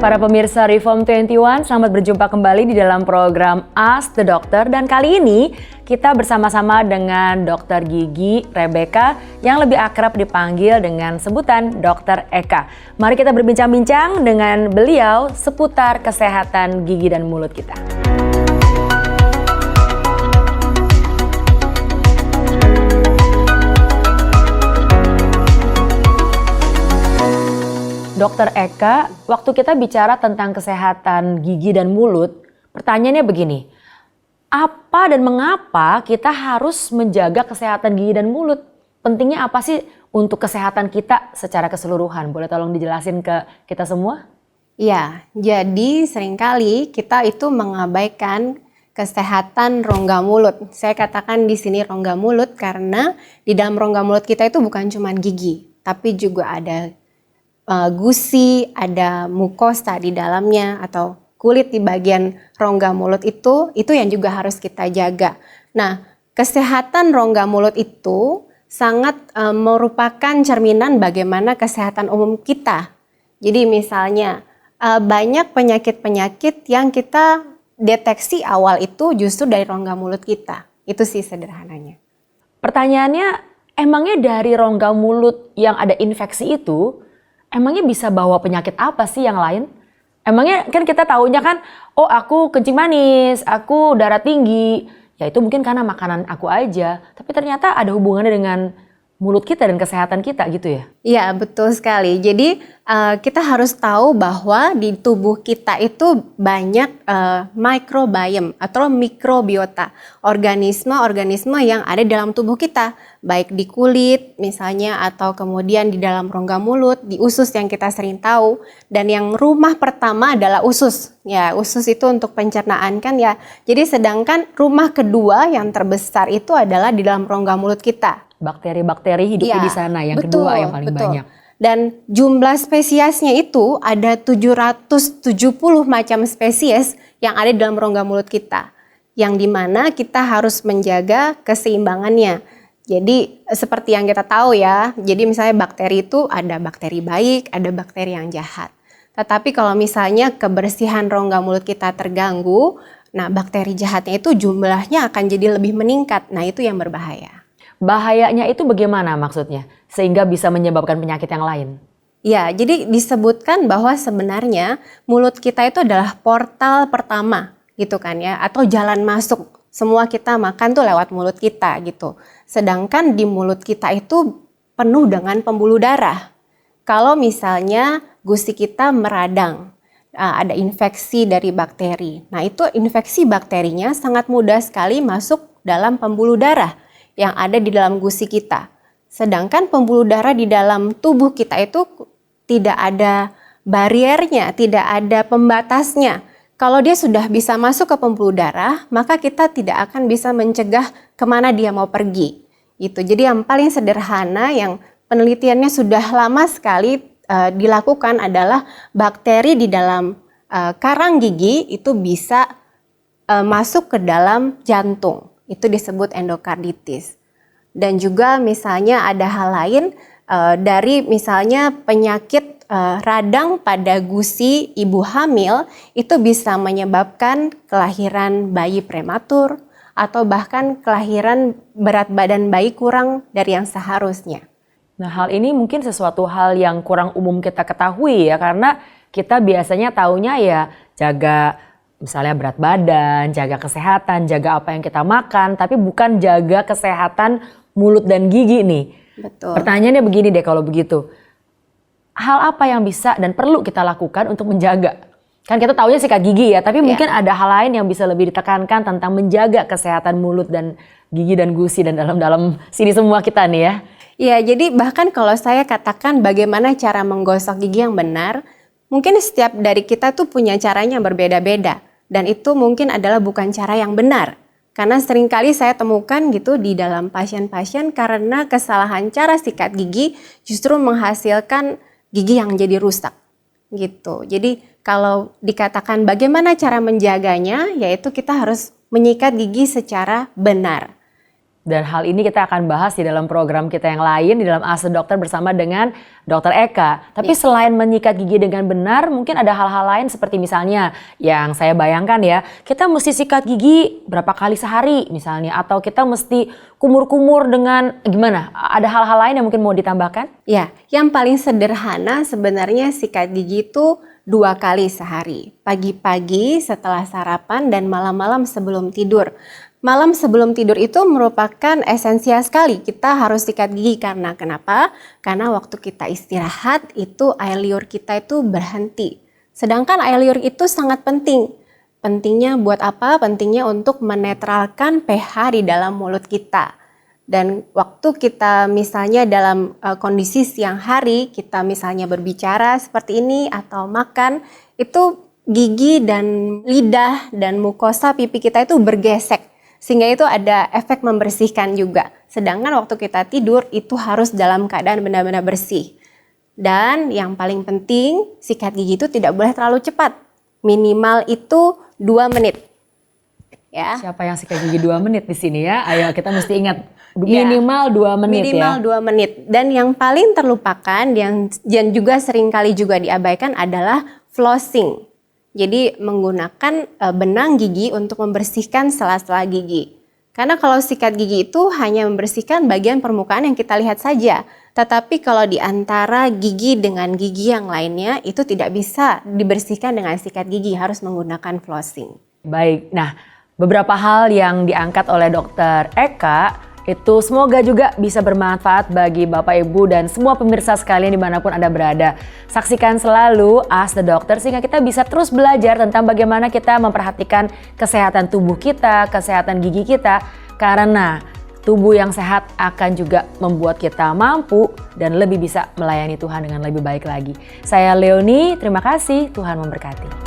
para pemirsa Reform 21, selamat berjumpa kembali di dalam program Ask the Doctor. Dan kali ini kita bersama-sama dengan Dr. Gigi Rebecca yang lebih akrab dipanggil dengan sebutan Dr. Eka. Mari kita berbincang-bincang dengan beliau seputar kesehatan gigi dan mulut kita. Dokter Eka, waktu kita bicara tentang kesehatan gigi dan mulut, pertanyaannya begini, apa dan mengapa kita harus menjaga kesehatan gigi dan mulut? Pentingnya apa sih untuk kesehatan kita secara keseluruhan? Boleh tolong dijelasin ke kita semua? Ya, jadi seringkali kita itu mengabaikan kesehatan rongga mulut. Saya katakan di sini rongga mulut karena di dalam rongga mulut kita itu bukan cuma gigi, tapi juga ada gusi, ada mukosa di dalamnya atau kulit di bagian rongga mulut itu yang juga harus kita jaga. Nah, kesehatan rongga mulut itu sangat merupakan cerminan bagaimana kesehatan umum kita. Jadi misalnya banyak penyakit-penyakit yang kita deteksi awal itu justru dari rongga mulut kita. Itu sih sederhananya. Pertanyaannya, emangnya dari rongga mulut yang ada infeksi itu, emangnya bisa bawa penyakit apa sih yang lain? Emangnya kan kita taunya kan, oh aku kencing manis, aku darah tinggi. Ya itu mungkin karena makanan aku aja. Tapi ternyata ada hubungannya dengan mulut kita dan kesehatan kita gitu ya? Iya betul sekali. Jadi kita harus tahu bahwa di tubuh kita itu banyak microbiome atau mikrobiota. Organisme-organisme yang ada dalam tubuh kita. Baik di kulit misalnya atau kemudian di dalam rongga mulut, di usus yang kita sering tahu. Dan yang rumah pertama adalah usus. Ya usus itu untuk pencernaan kan ya. Jadi sedangkan rumah kedua yang terbesar itu adalah di dalam rongga mulut kita. Bakteri-bakteri hidupnya di sana yang betul, kedua yang paling banyak. Dan jumlah spesiesnya itu ada 770 macam spesies yang ada di dalam rongga mulut kita. Yang dimana kita harus menjaga keseimbangannya. Jadi seperti yang kita tahu ya, jadi misalnya bakteri itu ada bakteri baik, ada bakteri yang jahat. Tetapi kalau misalnya kebersihan rongga mulut kita terganggu, nah bakteri jahatnya itu jumlahnya akan jadi lebih meningkat. Nah itu yang berbahaya. Bahayanya itu bagaimana maksudnya? Sehingga bisa menyebabkan penyakit yang lain? Ya, jadi disebutkan bahwa sebenarnya mulut kita itu adalah portal pertama gitu kan ya. Atau jalan masuk. Semua kita makan tuh lewat mulut kita gitu. Sedangkan di mulut kita itu penuh dengan pembuluh darah. Kalau misalnya gusi kita meradang, ada infeksi dari bakteri. Nah itu infeksi bakterinya sangat mudah sekali masuk dalam pembuluh darah yang ada di dalam gusi kita. Sedangkan pembuluh darah di dalam tubuh kita itu tidak ada bariernya, tidak ada pembatasnya. Kalau dia sudah bisa masuk ke pembuluh darah, maka kita tidak akan bisa mencegah kemana dia mau pergi. Itu. Jadi yang paling sederhana yang penelitiannya sudah lama sekali dilakukan adalah bakteri di dalam karang gigi itu bisa masuk ke dalam jantung. Itu disebut endokarditis. Dan juga misalnya ada hal lain dari misalnya penyakit radang pada gusi ibu hamil itu bisa menyebabkan kelahiran bayi prematur atau bahkan kelahiran berat badan bayi kurang dari yang seharusnya. Nah hal ini mungkin sesuatu hal yang kurang umum kita ketahui ya karena kita biasanya taunya ya jaga misalnya berat badan, jaga kesehatan, jaga apa yang kita makan, tapi bukan jaga kesehatan mulut dan gigi nih. Betul. Pertanyaannya begini deh kalau begitu. Hal apa yang bisa dan perlu kita lakukan untuk menjaga? Kan kita taunya sikat gigi ya, tapi mungkin ada hal lain yang bisa lebih ditekankan tentang menjaga kesehatan mulut dan gigi dan gusi dan dalam sini semua kita nih ya. Ya, jadi bahkan kalau saya katakan bagaimana cara menggosok gigi yang benar, mungkin setiap dari kita tuh punya caranya yang berbeda-beda. Dan itu mungkin adalah bukan cara yang benar. Karena seringkali saya temukan gitu di dalam pasien-pasien karena kesalahan cara sikat gigi justru menghasilkan gigi yang jadi rusak. Gitu. Jadi kalau dikatakan bagaimana cara menjaganya, yaitu kita harus menyikat gigi secara benar. Dan hal ini kita akan bahas di dalam program kita yang lain, di dalam Ask the Dokter bersama dengan Dokter Eka. Tapi selain menyikat gigi dengan benar, mungkin ada hal-hal lain seperti misalnya yang saya bayangkan ya, kita mesti sikat gigi berapa kali sehari misalnya, atau kita mesti kumur-kumur dengan gimana? Ada hal-hal lain yang mungkin mau ditambahkan? Ya, yang paling sederhana sebenarnya sikat gigi itu 2 kali sehari. Pagi-pagi setelah sarapan dan malam-malam sebelum tidur. Malam sebelum tidur itu merupakan esensial sekali. Kita harus sikat gigi karena kenapa? Karena waktu kita istirahat itu air liur kita itu berhenti. Sedangkan air liur itu sangat penting. Pentingnya buat apa? Pentingnya untuk menetralkan pH di dalam mulut kita. Dan waktu kita misalnya dalam kondisi siang hari, kita misalnya berbicara seperti ini atau makan, itu gigi dan lidah dan mukosa pipi kita itu bergesek. Sehingga itu ada efek membersihkan juga. Sedangkan waktu kita tidur itu harus dalam keadaan benar-benar bersih. Dan yang paling penting, sikat gigi itu tidak boleh terlalu cepat. Minimal itu 2 menit. Ya. Siapa yang sikat gigi 2 menit di sini ya? Ayo kita mesti ingat minimal 2 menit minimal ya. 2 menit. Dan yang paling terlupakan yang juga seringkali juga diabaikan adalah flossing. Jadi menggunakan benang gigi untuk membersihkan sela-sela gigi. Karena kalau sikat gigi itu hanya membersihkan bagian permukaan yang kita lihat saja. Tetapi kalau di antara gigi dengan gigi yang lainnya itu tidak bisa dibersihkan dengan sikat gigi, harus menggunakan flossing. Baik, nah beberapa hal yang diangkat oleh Dokter Eka itu semoga juga bisa bermanfaat bagi Bapak Ibu dan semua pemirsa sekalian dimanapun Anda berada. Saksikan selalu Ask the Doctor sehingga kita bisa terus belajar tentang bagaimana kita memperhatikan kesehatan tubuh kita, kesehatan gigi kita. Karena tubuh yang sehat akan juga membuat kita mampu dan lebih bisa melayani Tuhan dengan lebih baik lagi. Saya Leonie, terima kasih, Tuhan memberkati.